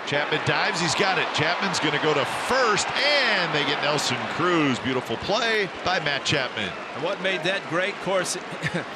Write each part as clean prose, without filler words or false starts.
Chapman dives, he's got it. Chapman's going to go to first, and they get Nelson Cruz. Beautiful play by Matt Chapman. And what made that great, of course,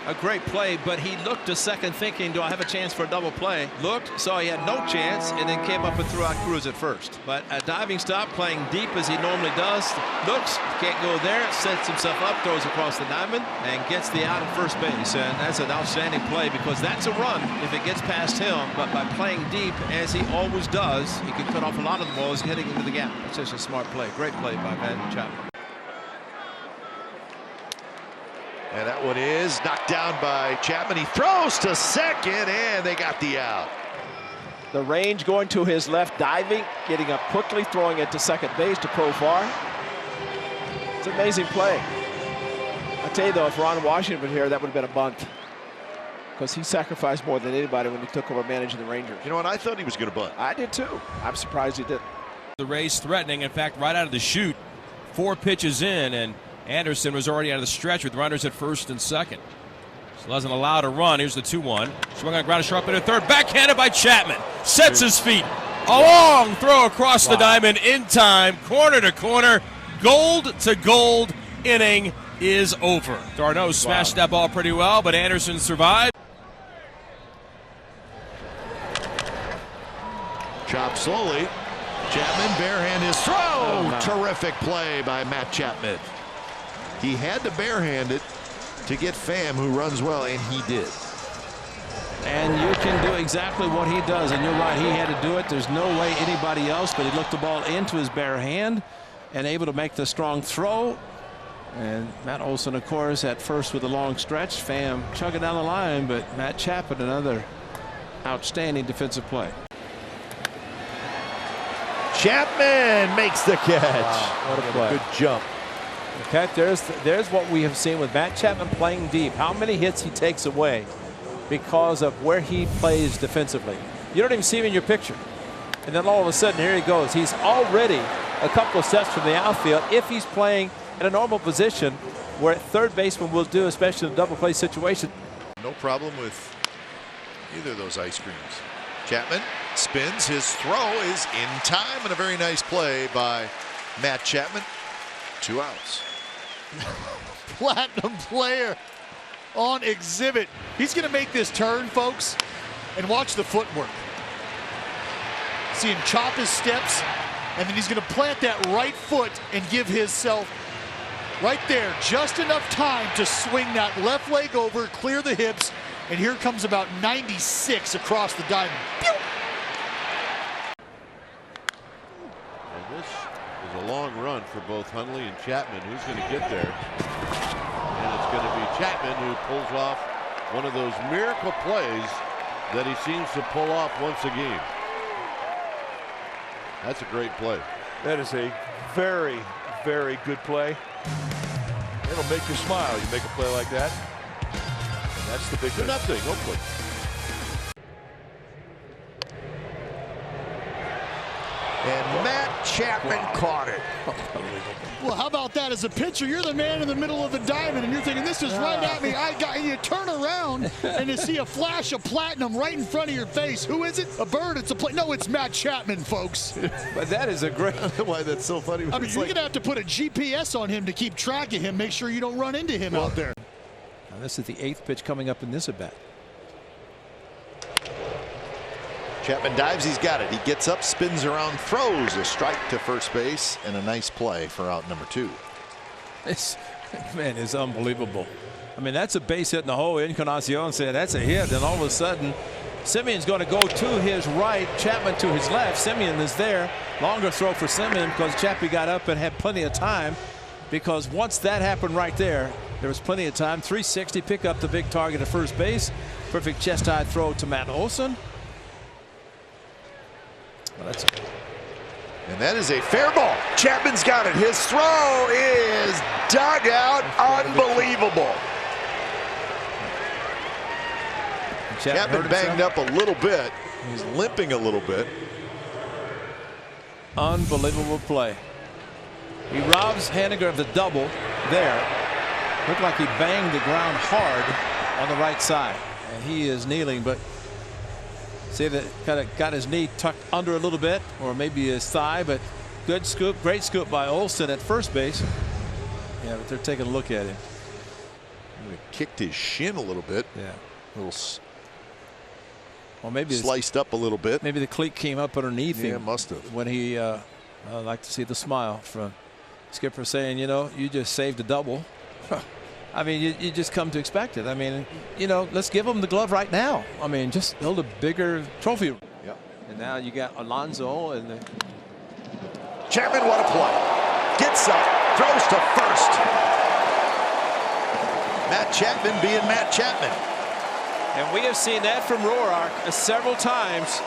a great play, but he looked to second thinking, do I have a chance for a double play? Looked, saw he had no chance, and then came up and threw out Cruz at first. But a diving stop, playing deep as he normally does, looks, can't go there, sets himself up, throws across the diamond, and gets the out at first base. And that's an outstanding play, because that's a run if it gets past him. But by playing deep, as he always does, he can cut off a lot of the balls hitting into the gap. It's just a smart play. Great play by Matt Chapman. And that one is knocked down by Chapman. He throws to second, and they got the out. The range going to his left, diving, getting up quickly, throwing it to second base to Profar. It's an amazing play. I tell you though, if Ron Washington was here, that would have been a bunt, because he sacrificed more than anybody when he took over managing the Rangers. You know what? I thought he was going to bunt. I did too. I'm surprised he didn't. The Rays threatening, in fact, right out of the chute, 4 pitches in, and Anderson was already out of the stretch with runners at first and second. So doesn't allow to run. Here's the 2-1. Swung on the ground, sharp into third. Backhanded by Chapman. Sets his feet. A long throw across the diamond in time. Corner to corner. Gold to gold. Inning is over. Darno smashed that ball pretty well, but Anderson survived. Chop slowly. Chapman barehand his throw. Terrific play by Matt Chapman. He had to barehand it to get Pham, who runs well, and he did. And you can do exactly what he does, and you're right, he had to do it. There's no way anybody else, but he looked the ball into his bare hand and able to make the strong throw. And Matt Olson, of course, at first with a long stretch. Pham chugging down the line, but Matt Chapman, another outstanding defensive play. Chapman makes the catch. Wow, what a play. Good jump. Okay, there's what we have seen with Matt Chapman playing deep. How many hits he takes away because of where he plays defensively. You don't even see him in your picture. And then all of a sudden, here he goes. He's already a couple of steps from the outfield if he's playing in a normal position, where third baseman will do, especially in a double play situation. No problem with either of those ice creams. Chapman spins. His throw is in time, and a very nice play by Matt Chapman. 2 outs. Platinum player on exhibit. He's going to make this turn, folks, and watch the footwork. See him chop his steps, and then he's going to plant that right foot and give himself right there just enough time to swing that left leg over, clear the hips, and here comes about 96 across the diamond. Pew! And this is a long run for both Hundley and Chapman. Who's going to get there? And it's going to be Chapman who pulls off one of those miracle plays that he seems to pull off once a game. That's a great play. That is a very, very good play. It'll make you smile. You make a play like that. And that's the big thing. 2-0, hopefully. And Matt Chapman caught it. Well, how about that? As a pitcher, you're the man in the middle of the diamond, and you're thinking, this is right at me. And you turn around, and you see a flash of platinum right in front of your face. Who is it? A bird? It's a play. No, it's Matt Chapman, folks. But that is a great. Why that's so funny. I mean, you're going to have to put a GPS on him to keep track of him. Make sure you don't run into him out there. Now, this is the 8th pitch coming up in this at bat. Chapman dives, he's got it. He gets up, spins around, throws a strike to first base, and a nice play for out number 2. This man is unbelievable. I mean, that's a base hit in the hole. Encarnacion said that's a hit, and all of a sudden Simeon's going to go to his right, Chapman to his left. Simeon is there. Longer throw for Simeon because Chappie got up and had plenty of time, because once that happened right there, there was plenty of time. 360, pick up the big target at first base. Perfect chest high throw to Matt Olson. Well, and that is a fair ball. Chapman's got it. His throw is dug out. Unbelievable. Chapman banged up a little bit. He's limping a little bit. Unbelievable play. He robs Haniger of the double there. Looked like he banged the ground hard on the right side. And he is kneeling, but See that kind of got his knee tucked under a little bit, or maybe his thigh, but good scoop, great scoop by Olsen at first base. Yeah, but they're taking a look at him. He kicked his shin a little bit. Yeah. A little well, maybe sliced up a little bit. Maybe the cleat came up underneath him. Yeah, must have. When he, I'd like to see the smile from Skipper saying, you know, you just saved a double. I mean, you just come to expect it. I mean, you know, let's give him the glove right now. I mean, just build a bigger trophy. Yep. And now you got Alonso and the Chapman, what a play. Gets up, throws to first. Matt Chapman being Matt Chapman. And we have seen that from Roark several times.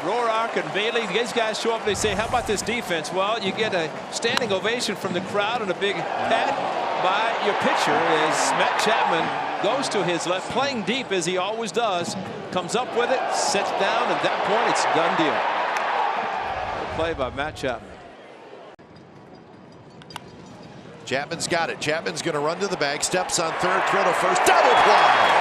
Roark and Bailey, these guys show up and they say, how about this defense? Well, you get a standing ovation from the crowd and a big pat by your pitcher as Matt Chapman goes to his left, playing deep as he always does, comes up with it, sits down. At that point, it's a done deal. Good play by Matt Chapman. Chapman's got it. Chapman's going to run to the bag, steps on third, throw to first, double play.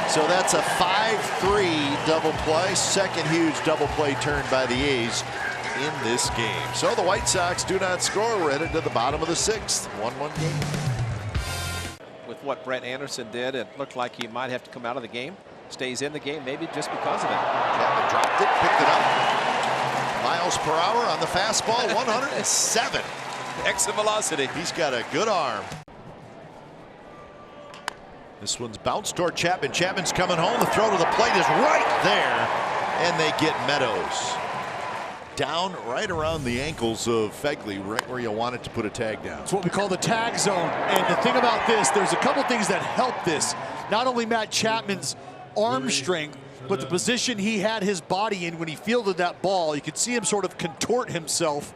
So that's a 5-3 double play, second huge double play turn by the A's in this game. So the White Sox do not score. We're headed to the bottom of the sixth. 1-1 game. With what Brett Anderson did, it looked like he might have to come out of the game. Stays in the game, maybe just because of that. Chapman dropped it, picked it up. Miles per hour on the fastball, 107. Exit velocity. He's got a good arm. This one's bounced toward Chapman. Chapman's coming home. The throw to the plate is right there. And they get Meadows. Down right around the ankles of Fegley, right where you wanted to put a tag down. It's what we call the tag zone. And the thing about this, there's a couple things that help this. Not only Matt Chapman's arm strength, but the position he had his body in when he fielded that ball. You could see him sort of contort himself,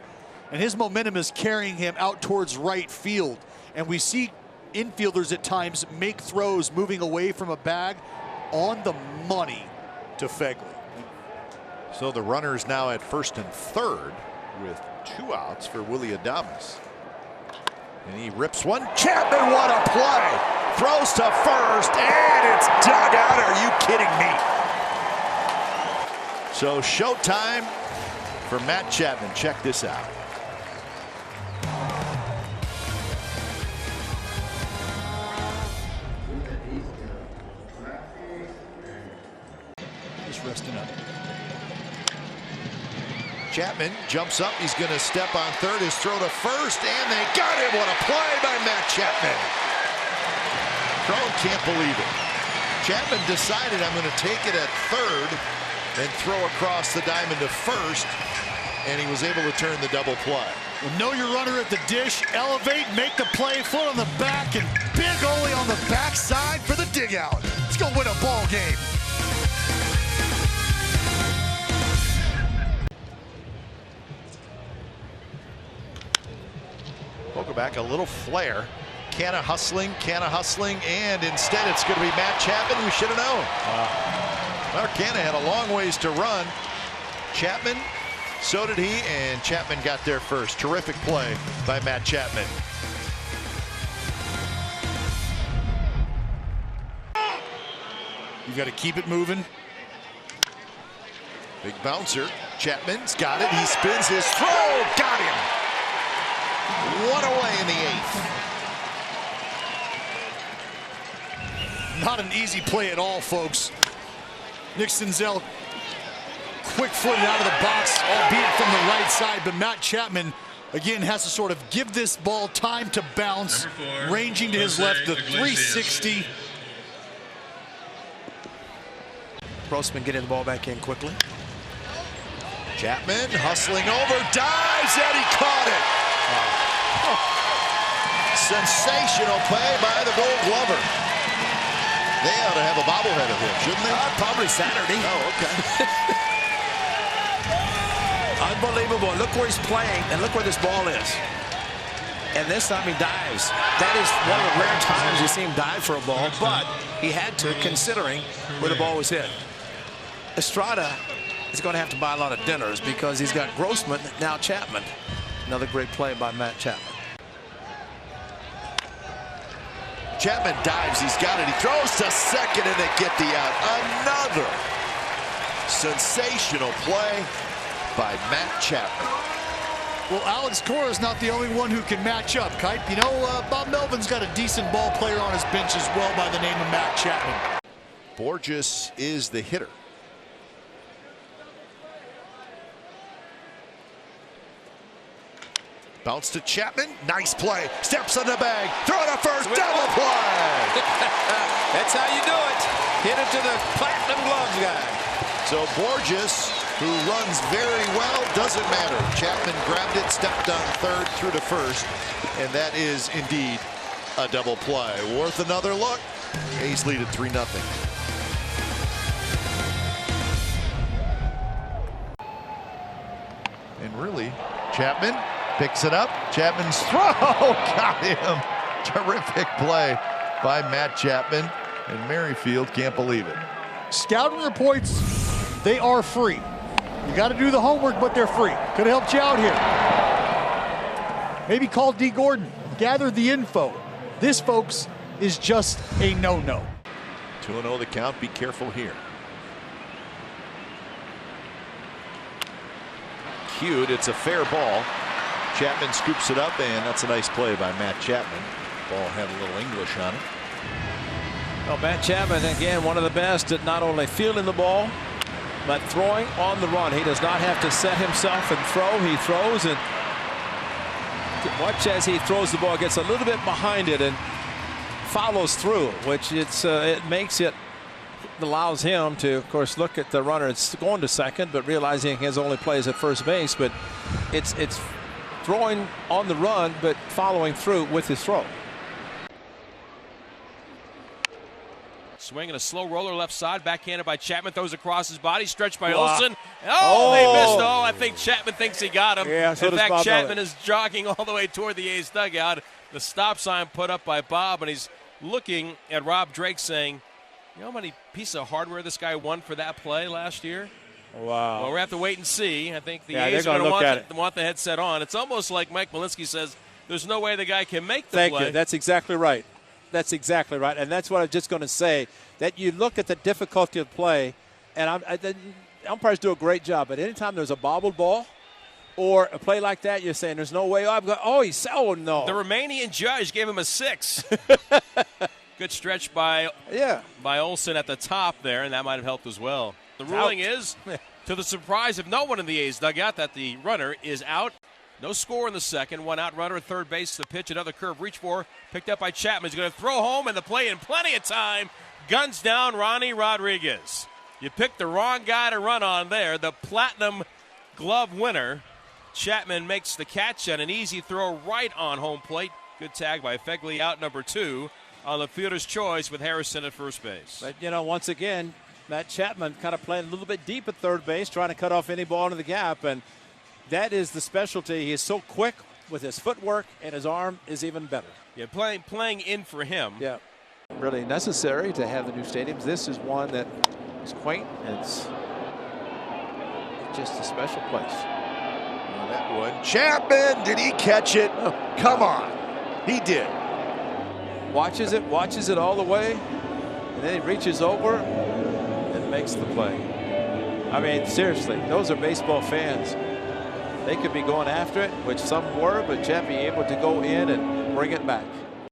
and his momentum is carrying him out towards right field. And we see infielders at times make throws moving away from a bag on the money to Fegley. So the runner's now at first and third with 2 outs for Willy Adames. And he rips one. Chapman, what a play! Throws to first, and it's dug out. Are you kidding me? So showtime for Matt Chapman. Check this out. Just resting up. Chapman jumps up. He's going to step on third. His throw to first, and they got him. What a play by Matt Chapman. Crone can't believe it. Chapman decided, I'm going to take it at third and throw across the diamond to first, and he was able to turn the double play. Well, know your runner at the dish, elevate, make the play, foot on the back, and big Ole on the backside for the dig out. Let's go win a ball game. Back a little flare. Canna hustling, and instead it's going to be Matt Chapman. We should have known. Well, Canna had a long ways to run. Chapman, so did he, and Chapman got there first. Terrific play by Matt Chapman. You've got to keep it moving. Big bouncer. Chapman's got it. He spins his throw. Got him. One away in the 8th. Not an easy play at all, folks. Nick Senzel quick-footed out of the box, albeit from the right side, but Matt Chapman, again, has to sort of give this ball time to bounce, ranging to his left, the 360. Grossman getting the ball back in quickly. Chapman hustling over, dives, and he caught it. Sensational play by the Gold Glover. They ought to have a bobblehead of him, shouldn't they? Probably Saturday. Oh, okay. Unbelievable. Look where he's playing, and look where this ball is. And this time he dives. That is one of the rare times you see him dive for a ball, but he had to, considering where the ball was hit. Estrada is going to have to buy a lot of dinners because he's got Grossman, now Chapman. Another great play by Matt Chapman. Chapman dives, he's got it, he throws to second, and they get the out. Another sensational play by Matt Chapman. Well, Alex Cora is not the only one who can match up, Kite. You know, Bob Melvin's got a decent ball player on his bench as well by the name of Matt Chapman. Borges is the hitter. Bounce to Chapman. Nice play. Steps on the bag. Throw it up first. Double play. That's how you do it. Hit it to the platinum gloves guy. So Borges, who runs very well, doesn't matter. Chapman grabbed it, stepped on third, through to first, and that is indeed a double play. Worth another look. A's lead at 3-0. And really, Chapman picks it up. Chapman's throw got him. Terrific play by Matt Chapman, and Merrifield can't believe it. Scouting reports, they are free. You got to do the homework, but they're free. Could have helped you out here. Maybe call D. Gordon, gather the info. This, folks, is just a no-no. 2-0 the count. Be careful here. Cued. It's a fair ball. Chapman scoops it up, and that's a nice play by Matt Chapman. Ball had a little English on it. Well, Matt Chapman, again, one of the best at not only fielding the ball, but throwing on the run. He does not have to set himself and throw. He throws, and watch as he throws the ball, gets a little bit behind it and follows through, which it makes it, allows him to, of course, look at the runner. It's going to second, but realizing his only plays at first base. But it's throwing on the run, but following through with his throw. Swinging a slow roller left side, backhanded by Chapman, throws across his body, stretched by Olsen. Oh, they missed. Oh, I think Chapman thinks he got him. Yeah, so in fact, Bob Chapman is jogging all the way toward the A's dugout. The stop sign put up by Bob, and he's looking at Rob Drake saying, you know how many pieces of hardware this guy won for that play last year? Wow. Well, we're going to have to wait and see. I think the A's are going to want the headset on. It's almost like Mike Malinsky says, there's no way the guy can make the play. Thank you. That's exactly right. That's exactly right. And that's what I was just going to say, that you look at the difficulty of play, and the umpires do a great job. But anytime there's a bobbled ball or a play like that, you're saying there's no way. Oh no. The Romanian judge gave him a 6. Good stretch by Olsen at the top there, and that might have helped as well. The ruling is, to the surprise of no one in the A's dugout, that the runner is out. No score in the second. One out runner at third base. The pitch, another curve, reach for, picked up by Chapman. He's going to throw home, and the play in plenty of time. Guns down Ronnie Rodriguez. You picked the wrong guy to run on there. The platinum glove winner. Chapman makes the catch and an easy throw right on home plate. Good tag by Fegley, out number 2 on the fielder's choice with Harrison at first base. But, you know, once again, Matt Chapman kind of playing a little bit deep at third base, trying to cut off any ball into the gap, and that is the specialty. He is so quick with his footwork, and his arm is even better. Yeah, playing in for him. Yeah, really necessary to have the new stadiums. This is one that is quaint, and it's just a special place. Well, that one. Chapman, did he catch it? Oh, come on. He did. Watches it all the way, and then he reaches over and makes the play. I mean, seriously, those are baseball fans. They could be going after it, which some were, but Chappie able to go in and bring it back.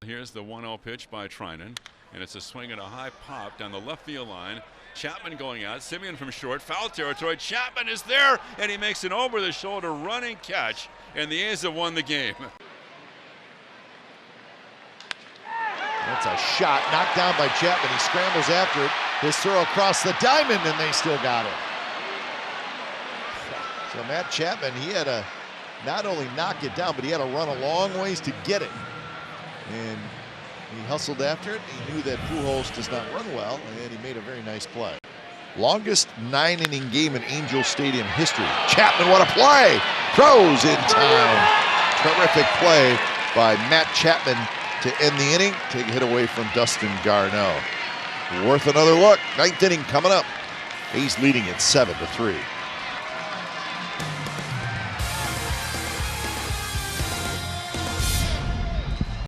Here's the 1-0 pitch by Trinan, and it's a swing and a high pop down the left field line. Chapman going out, Simeon from short, foul territory. Chapman is there, and he makes an over-the-shoulder running catch, and the A's have won the game. That's a shot knocked down by Chapman. He scrambles after it. His throw across the diamond, and they still got it. So Matt Chapman, he had to not only knock it down, but he had to run a long ways to get it. And he hustled after it. He knew that Pujols does not run well, and he made a very nice play. Longest 9-inning game in Angel Stadium history. Chapman, what a play! Throws in time. Terrific play by Matt Chapman to end the inning. Take a hit away from Dustin Garneau. Worth another look. 9th inning coming up. A's leading at 7-3.